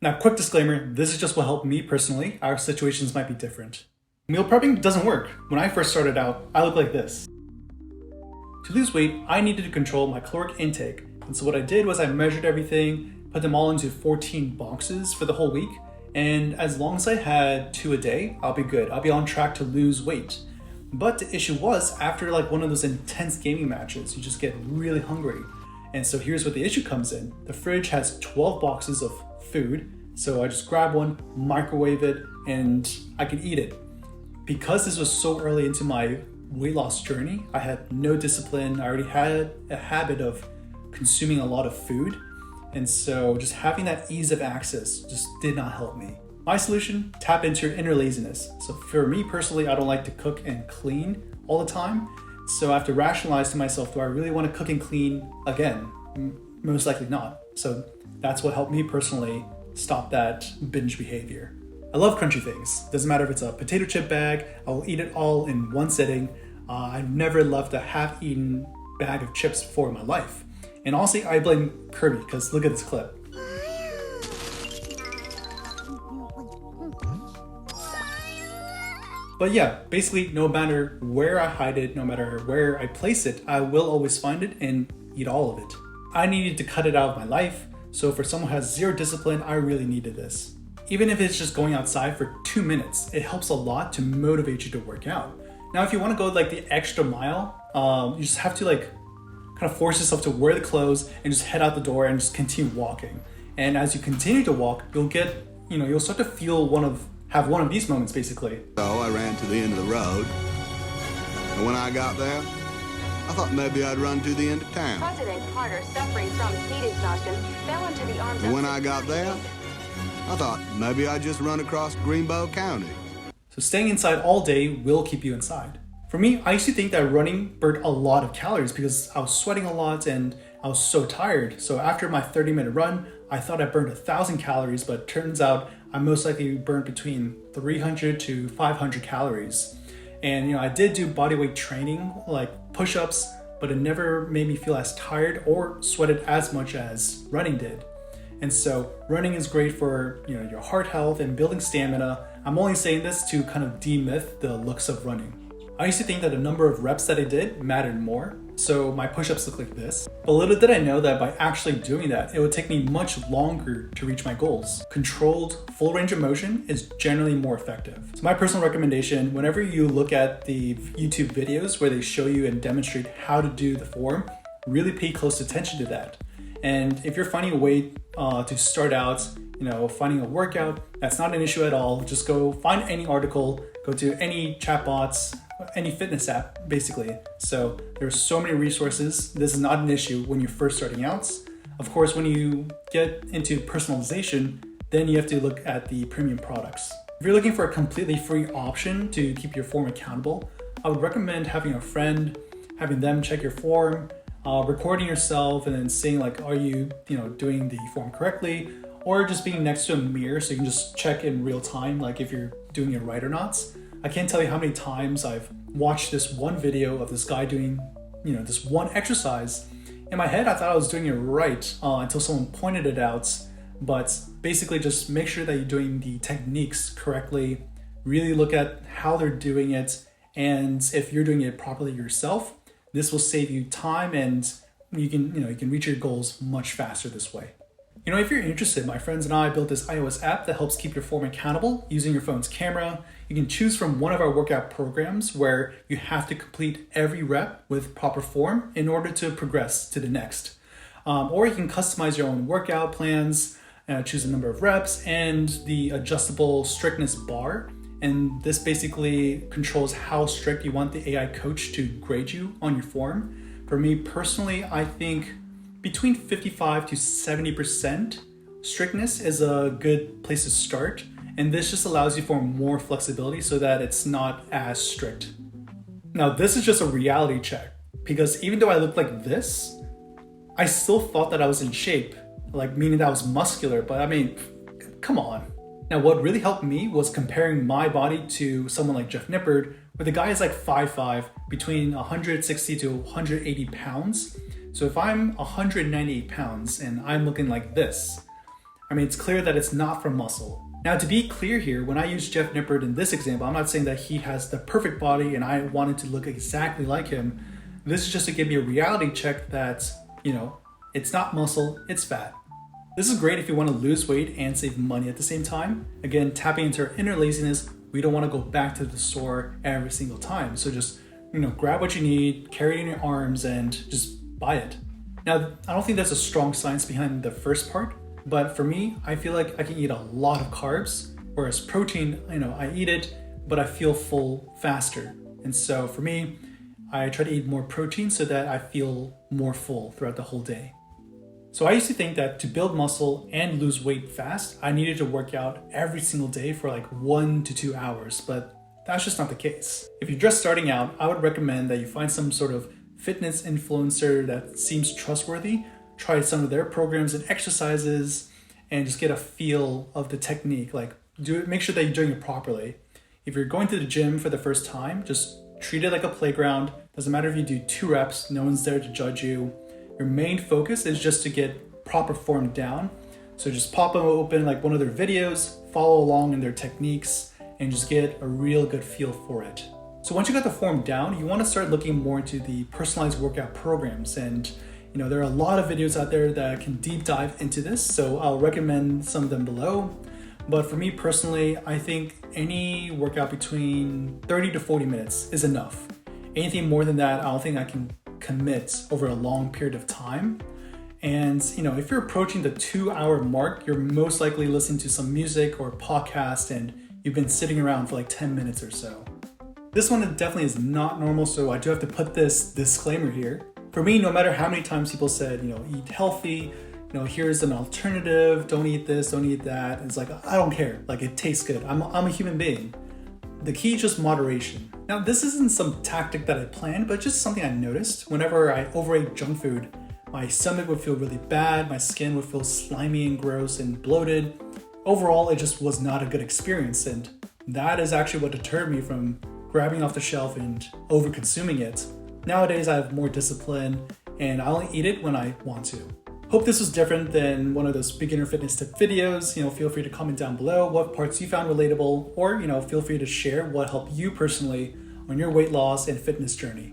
Now, quick disclaimer, this is just what helped me personally. Our situations might be different. Meal prepping doesn't work. When I first started out, I looked like this. To lose weight, I needed to control my caloric intake. And so what I did was I measured everything, put them all into 14 boxes for the whole week. And as long as I had 2 a day, I'll be good. I'll be on track to lose weight. But the issue was, after like one of those intense gaming matches, you just get really hungry. And so here's where the issue comes in. The fridge has 12 boxes of food. So I just grab one, microwave it, and I can eat it. Because this was so early into my weight loss journey, I had no discipline. I already had a habit of consuming a lot of food. And so just having that ease of access just did not help me. My solution, tap into your inner laziness. So for me personally, I don't like to cook and clean all the time. So I have to rationalize to myself, do I really want to cook and clean again? Most likely not. So that's what helped me personally stop that binge behavior. I love crunchy things. Doesn't matter if it's a potato chip bag, I'll eat it all in one sitting. I've never left a half-eaten bag of chips before in my life. And honestly, I blame Kirby, because look at this clip. But yeah, basically no matter where I hide it, no matter where I place it, I will always find it and eat all of it. I needed to cut it out of my life. So for someone who has zero discipline, I really needed this. Even if it's just going outside for 2 minutes, it helps a lot to motivate you to work out. Now, if you want to go like the extra mile, you just have to like kind of force yourself to wear the clothes and just head out the door and just continue walking. And as you continue to walk, you'll start to have one of these moments basically. So I ran to the end of the road, and when I got there, I thought maybe I'd run to the end of town. President Carter, suffering from heat exhaustion, fell into the arms And of when I got there, I thought maybe I'd just run across Greenbow County. So staying inside all day will keep you inside. For me, I used to think that running burned a lot of calories because I was sweating a lot and I was so tired. So after my 30-minute run, I thought I burned 1,000 calories, but it turns out I most likely burned between 300 to 500 calories. And I did do bodyweight training, like push-ups, but it never made me feel as tired or sweated as much as running did. And so running is great for your heart health and building stamina. I'm only saying this to kind of demyth the looks of running. I used to think that the number of reps that I did mattered more, so my push-ups look like this. But little did I know that by actually doing that, it would take me much longer to reach my goals. Controlled, full range of motion is generally more effective. So my personal recommendation, whenever you look at the YouTube videos where they show you and demonstrate how to do the form, really pay close attention to that. And if you're finding a way to start out, finding a workout, that's not an issue at all. Just go find any article, go to any chatbots, any fitness app, basically. So there's so many resources. This is not an issue when you're first starting out. Of course, when you get into personalization, then you have to look at the premium products. If you're looking for a completely free option to keep your form accountable, I would recommend having a friend, having them check your form, recording yourself and then seeing like, are you doing the form correctly, or just being next to a mirror so you can just check in real time, like if you're doing it right or not. I can't tell you how many times I've watched this one video of this guy doing, this one exercise. In my head, I thought I was doing it right until someone pointed it out. But basically just make sure that you're doing the techniques correctly, really look at how they're doing it. And if you're doing it properly yourself, this will save you time and you can reach your goals much faster this way. If you're interested, my friends and I built this iOS app that helps keep your form accountable using your phone's camera. You can choose from one of our workout programs where you have to complete every rep with proper form in order to progress to the next. Or you can customize your own workout plans, choose the number of reps and the adjustable strictness bar. And this basically controls how strict you want the AI coach to grade you on your form. For me personally, I think between 55 to 70% strictness is a good place to start. And this just allows you for more flexibility so that it's not as strict. Now, this is just a reality check because even though I look like this, I still thought that I was in shape, like meaning that I was muscular, but I mean, come on. Now, what really helped me was comparing my body to someone like Jeff Nippard, where the guy is like 5'5", between 160 to 180 pounds. So if I'm 198 pounds and I'm looking like this, I mean, it's clear that it's not from muscle. Now, to be clear here, when I use Jeff Nippard in this example, I'm not saying that he has the perfect body and I wanted to look exactly like him. This is just to give me a reality check that, it's not muscle, it's fat. This is great if you want to lose weight and save money at the same time. Again, tapping into our inner laziness, we don't want to go back to the store every single time. So just, grab what you need, carry it in your arms, and just buy it. Now, I don't think there's a strong science behind the first part, but for me, I feel like I can eat a lot of carbs, whereas protein, I eat it, but I feel full faster. And so for me, I try to eat more protein so that I feel more full throughout the whole day. So I used to think that to build muscle and lose weight fast, I needed to work out every single day for like 1 to 2 hours, but that's just not the case. If you're just starting out, I would recommend that you find some sort of fitness influencer that seems trustworthy, try some of their programs and exercises, and just get a feel of the technique. Like, make sure that you're doing it properly. If you're going to the gym for the first time, just treat it like a playground. Doesn't matter if you do 2 reps, no one's there to judge you. Your main focus is just to get proper form down. So just pop them open like one of their videos, follow along in their techniques, and just get a real good feel for it. So once you got the form down, you want to start looking more into the personalized workout programs. And there are a lot of videos out there that can deep dive into this, so I'll recommend some of them below. But for me personally, I think any workout between 30 to 40 minutes is enough. Anything more than that, I don't think I can commit over a long period of time. And if you're approaching the 2-hour mark, you're most likely listening to some music or podcast and you've been sitting around for like 10 minutes or so. This one definitely is not normal, so I do have to put this disclaimer here. For me, no matter how many times people said, eat healthy, here's an alternative, don't eat this, don't eat that. It's like, I don't care. Like, it tastes good. I'm a human being. The key is just moderation. Now, this isn't some tactic that I planned, but just something I noticed. Whenever I overate junk food, my stomach would feel really bad, my skin would feel slimy and gross and bloated. Overall, it just was not a good experience, and that is actually what deterred me from grabbing off the shelf and over-consuming it. Nowadays, I have more discipline, and I only eat it when I want to. Hope this was different than one of those beginner fitness tip videos. Feel free to comment down below what parts you found relatable, or feel free to share what helped you personally on your weight loss and fitness journey.